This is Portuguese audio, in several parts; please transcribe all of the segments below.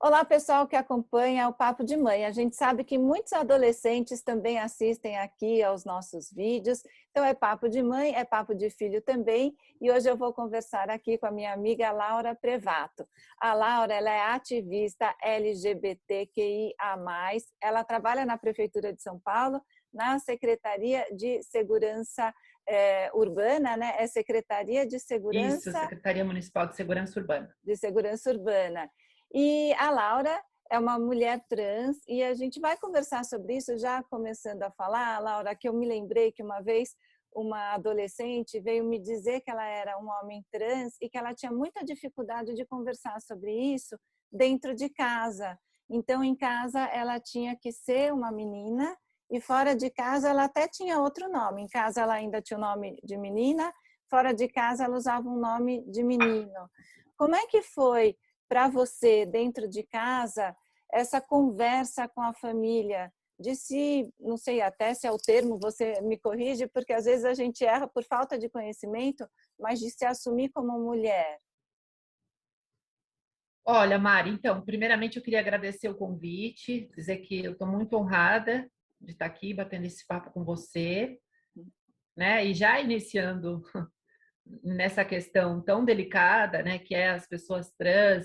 Olá, pessoal que acompanha o Papo de Mãe. A gente sabe que muitos adolescentes também assistem aqui aos nossos vídeos. Então, é Papo de Mãe, é Papo de Filho também. E hoje eu vou conversar aqui com a minha amiga Laura Prevato. A Laura, ela é ativista LGBTQIA+. Ela trabalha na Prefeitura de São Paulo, na Secretaria de Segurança Urbana, né? É Secretaria de Isso, Segurança Secretaria Municipal de Segurança Urbana. de Segurança Urbana. E a Laura é uma mulher trans e a gente vai conversar sobre isso, já começando a falar, Laura, que eu me lembrei que uma vez uma adolescente veio me dizer que ela era um homem trans e que ela tinha muita dificuldade de conversar sobre isso dentro de casa. Então, em casa, ela tinha que ser uma menina e fora de casa ela até tinha outro nome. Em casa ela ainda tinha o nome de menina, fora de casa ela usava um nome de menino. Como é que foi para você, dentro de casa, essa conversa com a família? De se, não sei até se é o termo, você me corrige, porque às vezes a gente erra por falta de conhecimento, mas de se assumir como mulher. Olha, Mari, então, primeiramente eu queria agradecer o convite, dizer que eu estou muito honrada de estar aqui batendo esse papo com você, né? E já iniciando nessa questão tão delicada, né, que é as pessoas trans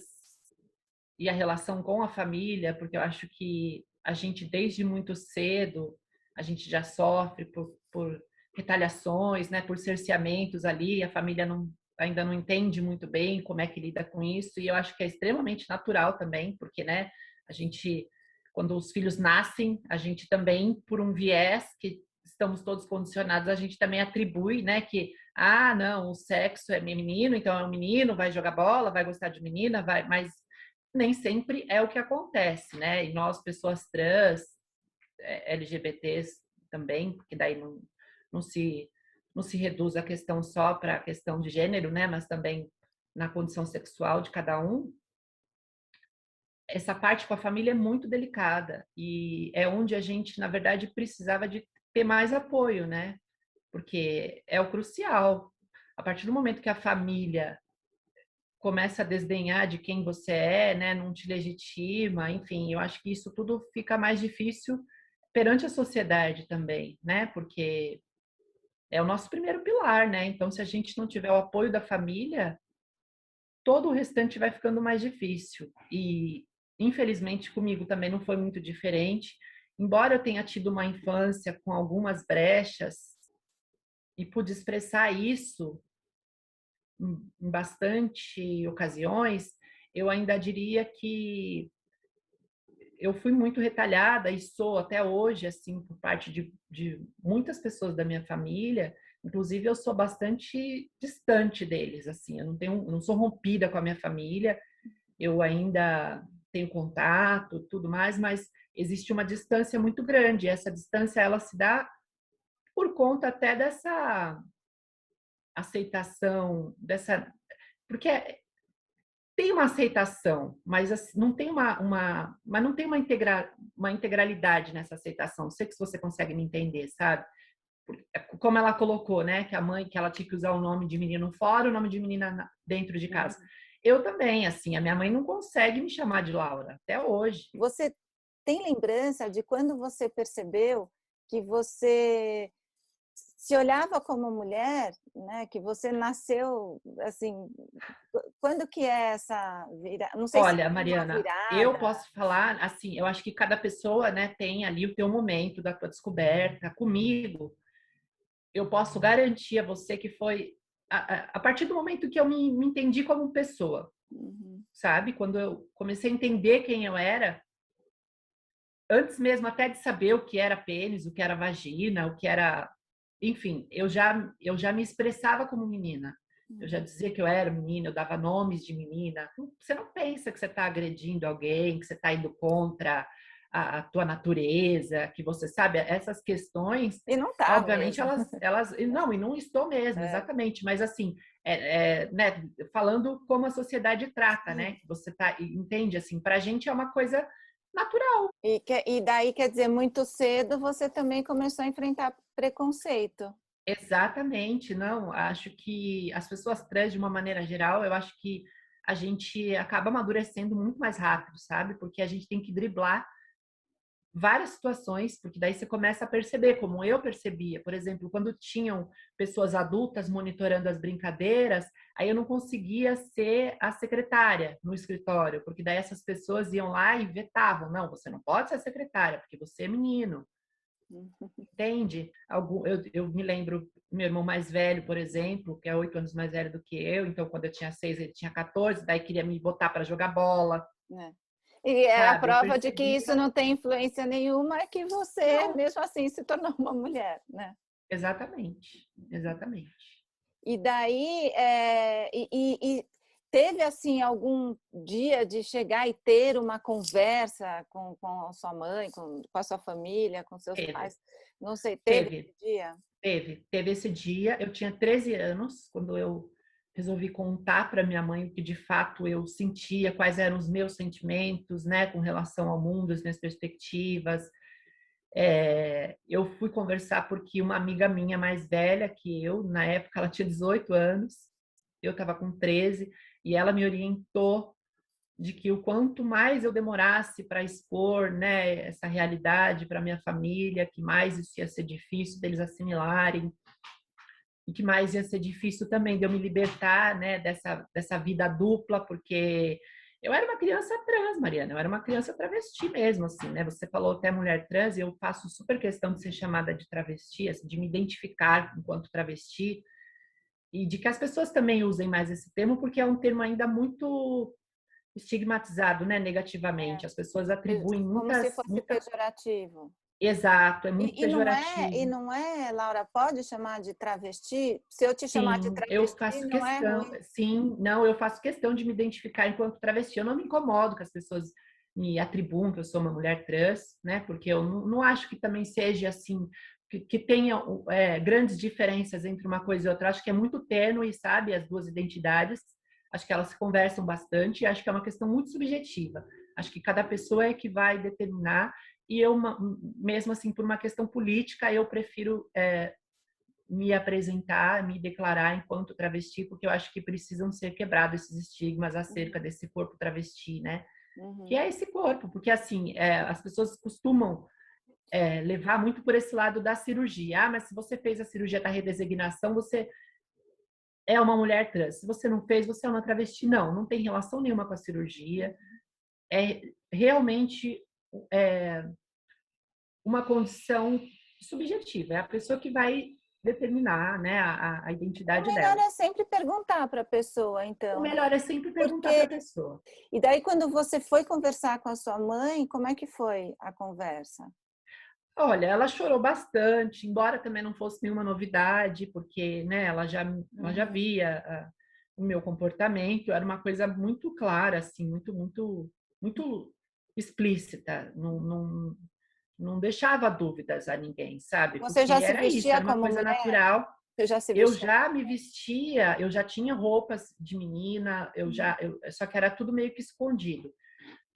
e a relação com a família, porque eu acho que a gente, desde muito cedo, a gente já sofre por retaliações, né, por cerceamentos ali, a família ainda não entende muito bem como é que lida com isso, e eu acho que é extremamente natural também, porque, né, a gente, quando os filhos nascem, a gente também, por um viés que estamos todos condicionados, a gente também atribui, né, que, não, o sexo é menino, então é um menino, vai jogar bola, vai gostar de menina, vai, mas nem sempre é o que acontece, né? E nós, pessoas trans, LGBTs também, porque daí não se, não se reduz a questão só para a questão de gênero, né? Mas também na condição sexual de cada um. Essa parte com a família é muito delicada e é onde a gente, na verdade, precisava de ter mais apoio, né? Porque é o crucial. A partir do momento que a família começa a desdenhar de quem você é, né, não te legitima, enfim, eu acho que isso tudo fica mais difícil perante a sociedade também, né, porque é o nosso primeiro pilar, né, então se a gente não tiver o apoio da família, todo o restante vai ficando mais difícil e, infelizmente, comigo também não foi muito diferente, embora eu tenha tido uma infância com algumas brechas e pude expressar isso em bastante ocasiões, eu ainda diria que eu fui muito retalhada e sou até hoje, assim, por parte de muitas pessoas da minha família. Inclusive, eu sou bastante distante deles, assim, eu não sou rompida com a minha família, eu ainda tenho contato, tudo mais, mas existe uma distância muito grande. E essa distância, ela se dá por conta até dessa aceitação, dessa... Porque tem uma aceitação, mas não tem mas não tem uma integralidade nessa aceitação. Não sei se você consegue me entender, sabe? Como ela colocou, né, que a mãe, que ela tinha que usar o nome de menino fora, o nome de menina dentro de casa. Eu também, assim, a minha mãe não consegue me chamar de Laura até hoje. Você tem lembrança de quando você percebeu que você se olhava como mulher, né? Que você nasceu assim, quando que é essa virada? Não sei se Olha, tem uma Mariana, eu virada. posso falar assim, eu acho que cada pessoa, né, tem ali o teu momento da tua descoberta. Comigo, eu posso garantir a você que foi a partir do momento que eu me entendi como pessoa, Uhum. sabe? Quando eu comecei a entender quem eu era, antes mesmo até de saber o que era pênis, o que era vagina, o que era, enfim, eu já me expressava como menina. Eu já dizia que eu era menina, eu dava nomes de menina. Você não pensa que você está agredindo alguém, que você está indo contra a tua natureza, que você sabe essas questões. E não tá Obviamente mesmo. elas não, e não estou mesmo, É, exatamente. Mas assim, né, falando como a sociedade trata, né? sim. Que você tá entende assim. Para a gente é uma coisa natural. E daí, quer dizer, muito cedo você também começou a enfrentar preconceito. Exatamente, não. Acho que as pessoas trans, de uma maneira geral, eu acho que a gente acaba amadurecendo muito mais rápido, sabe? Porque a gente tem que driblar várias situações, porque daí você começa a perceber, como eu percebia, por exemplo, quando tinham pessoas adultas monitorando as brincadeiras, aí eu não conseguia ser a secretária no escritório, porque daí essas pessoas iam lá e vetavam, não, você não pode ser a secretária, porque você é menino, entende? Eu me lembro, meu irmão mais velho, por exemplo, que é 8 anos mais velho do que eu, então quando eu tinha 6, ele tinha 14, daí queria me botar para jogar bola, É. E é a sabe? Eu prova de que percebia, isso não tem influência nenhuma, é que você, não, mesmo assim, se tornou uma mulher, né? exatamente, exatamente. E daí, e teve assim algum dia de chegar e ter uma conversa com a sua mãe, com a sua família, com seus Teve, pais? Não sei, teve teve, esse dia? teve esse dia. Eu tinha 13 anos quando eu resolvi contar para minha mãe o que de fato eu sentia, quais eram os meus sentimentos, né, com relação ao mundo, as minhas perspectivas. Eu fui conversar porque uma amiga minha mais velha que eu, na época ela tinha 18 anos, eu estava com 13, e ela me orientou de que o quanto mais eu demorasse para expor, né, essa realidade para minha família, que mais isso ia ser difícil deles assimilarem, e que mais ia ser difícil também de eu me libertar, né, dessa vida dupla, porque eu era uma criança trans, Mariana, eu era uma criança travesti mesmo, assim, né? Você falou até mulher trans, e eu faço super questão de ser chamada de travesti, assim, de me identificar enquanto travesti, e de que as pessoas também usem mais esse termo, porque é um termo ainda muito estigmatizado, né, negativamente. As pessoas atribuem Como se muitas, fosse muita... pejorativo. Exato, é muito E pejorativo. não é, Laura, pode chamar de travesti? Se eu te chamar de Sim, eu travesti, faço não é questão, ruim. sim, não, eu faço questão de me identificar enquanto travesti. Eu não me incomodo que as pessoas me atribuam que eu sou uma mulher trans, né? Porque eu não acho que também seja assim, que tenha grandes diferenças entre uma coisa e outra. Eu acho que é muito tênue, sabe, as duas identidades. Acho que elas se conversam bastante e acho que é uma questão muito subjetiva. Acho que cada pessoa é que vai determinar, e eu, mesmo assim, por uma questão política, eu prefiro me apresentar, me declarar enquanto travesti, porque eu acho que precisam ser quebrados esses estigmas acerca desse corpo travesti, né? Que Uhum. é esse corpo, porque assim, as pessoas costumam levar muito por esse lado da cirurgia. Ah, mas se você fez a cirurgia da redesignação, você é uma mulher trans. Se você não fez, você é uma travesti. Não, não tem relação nenhuma com a cirurgia. É realmente é, uma condição subjetiva. É a pessoa que vai determinar, né, a O identidade melhor dela. é sempre perguntar para a pessoa, O então, né? melhor é sempre perguntar para Porque a pessoa. e daí quando você foi conversar com a sua mãe, como é que foi a conversa? Olha, ela chorou bastante, embora também não fosse nenhuma novidade, porque, né, ela já Uhum. via o meu comportamento, era uma coisa muito clara, assim, muito, muito, muito explícita, não deixava dúvidas a ninguém, sabe? Você já Porque se era isso, vestia era uma como coisa mulher? natural. Você já se Eu vestia? já me vestia, eu já tinha roupas de menina, Uhum. só que era tudo meio que escondido.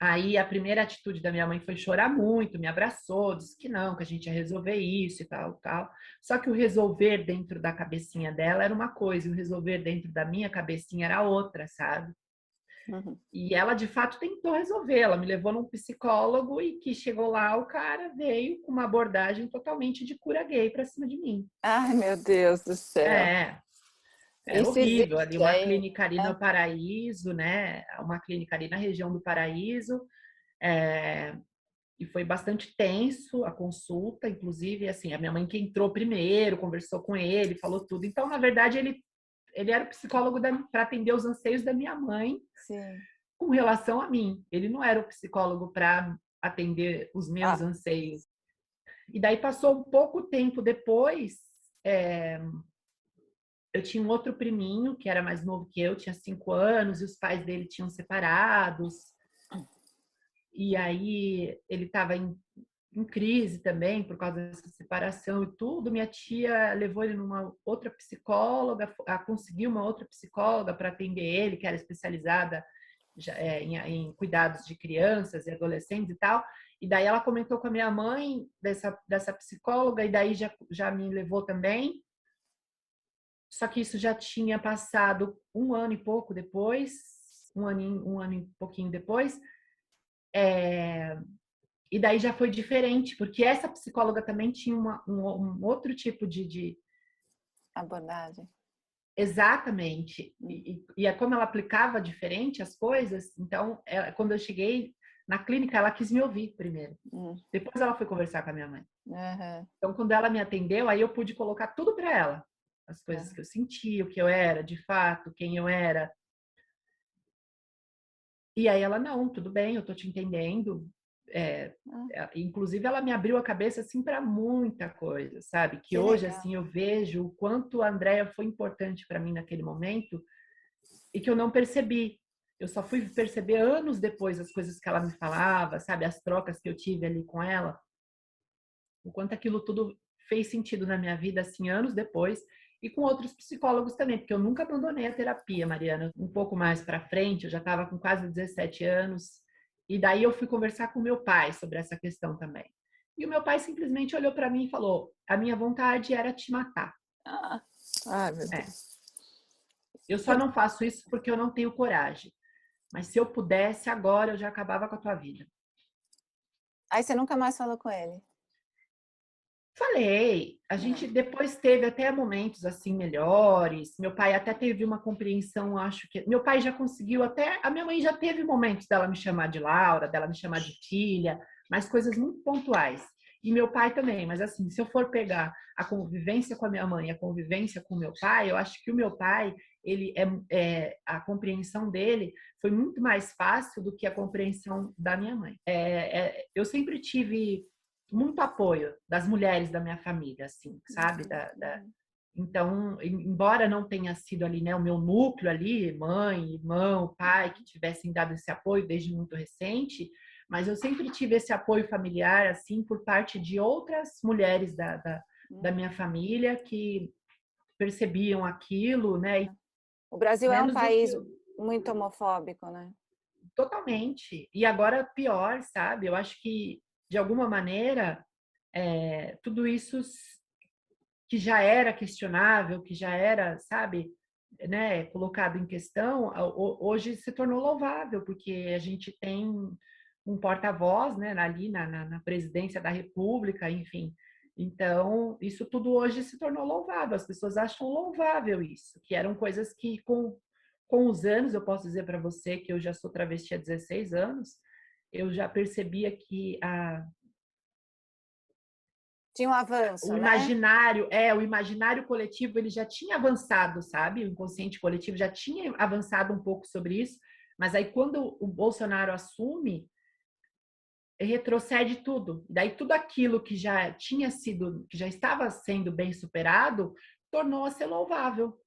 Aí a primeira atitude da minha mãe foi chorar muito, me abraçou, disse que não, que a gente ia resolver isso e tal, tal. Só que o resolver dentro da cabecinha dela era uma coisa, e o resolver dentro da minha cabecinha era outra, sabe? Uhum. E ela de fato tentou resolver, ela me levou num psicólogo, e que chegou lá, o cara veio com uma abordagem totalmente de cura gay pra cima de mim. Ai, meu Deus do céu. É, era Isso horrível. Ali existe uma ainda, clínica ali né? no Paraíso, né? Uma clínica ali na região do Paraíso. É, e foi bastante tenso a consulta, inclusive, assim, a minha mãe que entrou primeiro, conversou com ele, falou tudo. Então, na verdade, ele era o psicólogo para atender os anseios da minha mãe Sim. com relação a mim. Ele não era o psicólogo para atender os meus Ah, anseios. E daí passou um pouco tempo depois, é, eu tinha um outro priminho que era mais novo que eu, tinha 5 anos, e os pais dele tinham separados. E aí ele estava em crise também por causa dessa separação e tudo. Minha tia levou ele numa outra psicóloga, conseguiu uma outra psicóloga para atender ele, que era especializada em cuidados de crianças e adolescentes e tal. E daí ela comentou com a minha mãe dessa psicóloga, e daí já me levou também. Só que isso já tinha passado um ano e pouco depois, um ano e pouquinho depois, e daí já foi diferente, porque essa psicóloga também tinha um outro tipo de... Abordagem. Exatamente. E é como ela aplicava diferente as coisas, então, quando eu cheguei na clínica, ela quis me ouvir primeiro. Depois ela foi conversar com a minha mãe. Uhum. Então, quando ela me atendeu, aí eu pude colocar tudo para ela. As coisas que eu sentia, o que eu era, de fato, quem eu era. E aí ela, não, tudo bem, eu tô te entendendo. Inclusive, ela me abriu a cabeça, assim, para muita coisa, sabe? Que hoje, legal. assim, eu vejo o quanto a Andrea foi importante para mim naquele momento e que eu não percebi. Eu só fui perceber anos depois as coisas que ela me falava, sabe? As trocas que eu tive ali com ela. O quanto aquilo tudo fez sentido na minha vida, assim, anos depois. E com outros psicólogos também, porque eu nunca abandonei a terapia, Mariana. Um pouco mais para frente, eu já estava com quase 17 anos. E daí eu fui conversar com meu pai sobre essa questão também. E o meu pai simplesmente olhou para mim e falou: a minha vontade era te matar. Ai, meu É, Deus. eu só não faço isso porque eu não tenho coragem. Mas se eu pudesse, agora eu já acabava com a tua vida. Aí você nunca mais falou com ele? Falei, a gente depois teve até momentos assim melhores. Meu pai até teve uma compreensão, acho que meu pai já conseguiu até, a minha mãe já teve momentos dela me chamar de Laura, dela me chamar de Tília, mas coisas muito pontuais. E meu pai também, mas assim, se eu for pegar a convivência com a minha mãe, a convivência com o meu pai, eu acho que o meu pai, ele a compreensão dele foi muito mais fácil do que a compreensão da minha mãe. Eu sempre tive muito apoio das mulheres da minha família, assim, sabe? Então, embora não tenha sido ali, né, o meu núcleo ali, mãe, irmão, pai, que tivessem dado esse apoio desde muito recente, mas eu sempre tive esse apoio familiar, assim, por parte de outras mulheres da minha família que percebiam aquilo, né? O Brasil é um Menos do que país muito homofóbico, né? totalmente. E agora pior, sabe? Eu acho que, de alguma maneira, tudo isso que já era questionável, que já era, sabe, né, colocado em questão, hoje se tornou louvável, porque a gente tem um porta-voz, né, ali na presidência da República, enfim. Então, isso tudo hoje se tornou louvável. As pessoas acham louvável isso, que eram coisas que, com os anos, eu posso dizer para você que eu já sou travesti há 16 anos, eu já percebia que Tinha um avanço, né? o imaginário coletivo, ele já tinha avançado, sabe? O inconsciente coletivo já tinha avançado um pouco sobre isso, mas aí quando o Bolsonaro assume, retrocede tudo. Daí tudo aquilo que já tinha sido, que já estava sendo bem superado, tornou a ser louvável.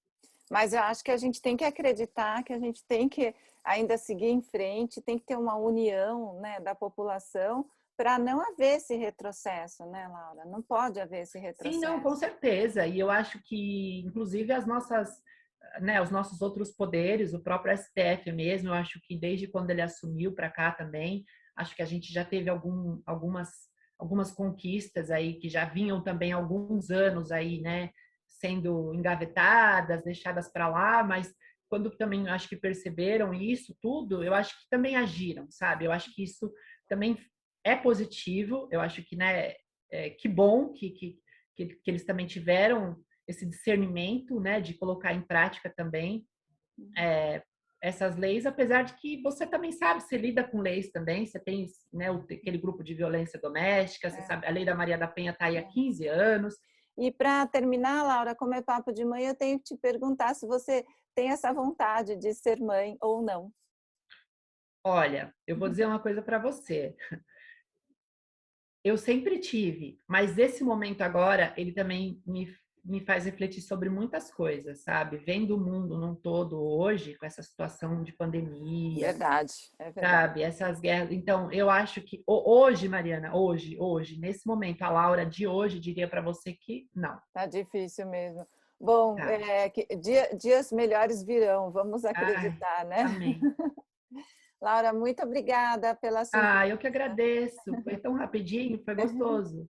Mas eu acho que a gente tem que acreditar que a gente tem que ainda seguir em frente, tem que ter uma união, né, da população para não haver esse retrocesso, né, Laura? Não pode haver esse Sim, não, com retrocesso. certeza. E eu acho que, inclusive, os nossos outros poderes, o próprio STF mesmo, eu acho que desde quando ele assumiu para cá também, acho que a gente já teve algumas conquistas aí que já vinham também há alguns anos aí, né, sendo engavetadas, deixadas para lá, mas quando também acho que perceberam isso tudo, eu acho que também agiram, sabe? Eu acho que isso também é positivo, eu acho que, né, que bom que eles também tiveram esse discernimento, né, de colocar em prática também essas leis, apesar de que você também sabe, você lida com leis também, você tem, né, aquele grupo de violência doméstica, você sabe, a lei da Maria da Penha está aí há 15 anos. E para terminar, Laura, como é papo de mãe, eu tenho que te perguntar se você tem essa vontade de ser mãe ou não. Olha, eu vou dizer uma coisa para você. Eu sempre tive, mas esse momento agora, ele também me faz refletir sobre muitas coisas, sabe? Vendo o mundo num todo hoje, com essa situação de pandemia, Verdade, é verdade. sabe? Essas guerras. Então, eu acho que hoje, Mariana, hoje, nesse momento, a Laura de hoje diria para você que não. Tá difícil mesmo. Bom, Tá. dias melhores virão, vamos Ai, acreditar, né? amém. Laura, muito obrigada pela sua Eu que entrevista. agradeço. Foi tão rapidinho, foi gostoso.